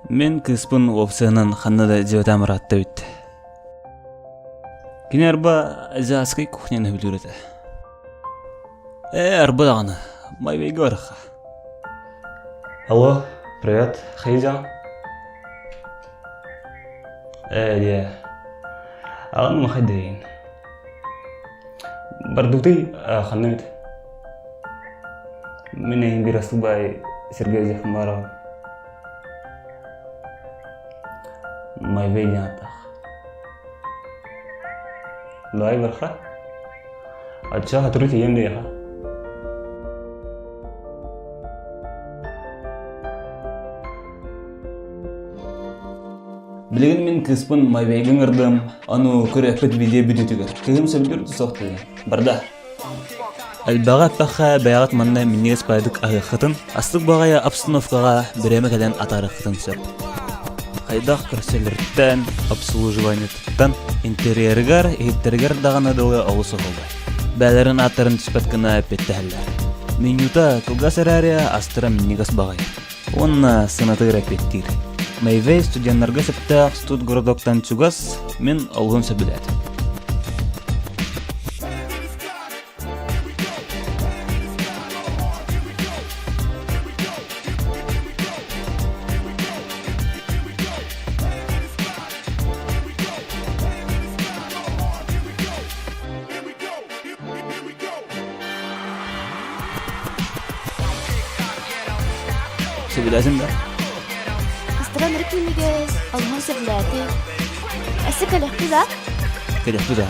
Мен кыспын опсынан ханнада жеватам ратта бит. Кине арба азиатской кухняны билүрөтө. Арба даганы. Майвейге барха. Алло, привет, Хайжан. Дия. Алан махадейн. Бардуты ханнамит. Мене бирасубай Сергей Захмаров. Майвейге атах. Лай барха. Ача хатурити емде яха. Билеген мен кыспын майвейген ырдым, ану көрәппет видео бүтүтүгөр. Кыгым сөбүлүрдү соқты. Барда. Албага паха баягат манда миннегес пайдык агыхытын, астык багая обстановкага биреме кален атарыхытын сөп. Хайдах көрсөлөрдөн, обслуживаниятан интерьергар, эйтергер дагана дылы алысы болду. Бәлерин аттарын түспәткіна петтәһәлләр. Менюта кылгасарария астыра миннегес багай. Онна сынатыгыра петтир. Майвей студентларга септақ Студгородоктан чугас, мен алгын сөбілет. Сөбілесін да? Астыран рыкминигес, алган сөбіләті. Әсі кәләқті да? Кәләқті да.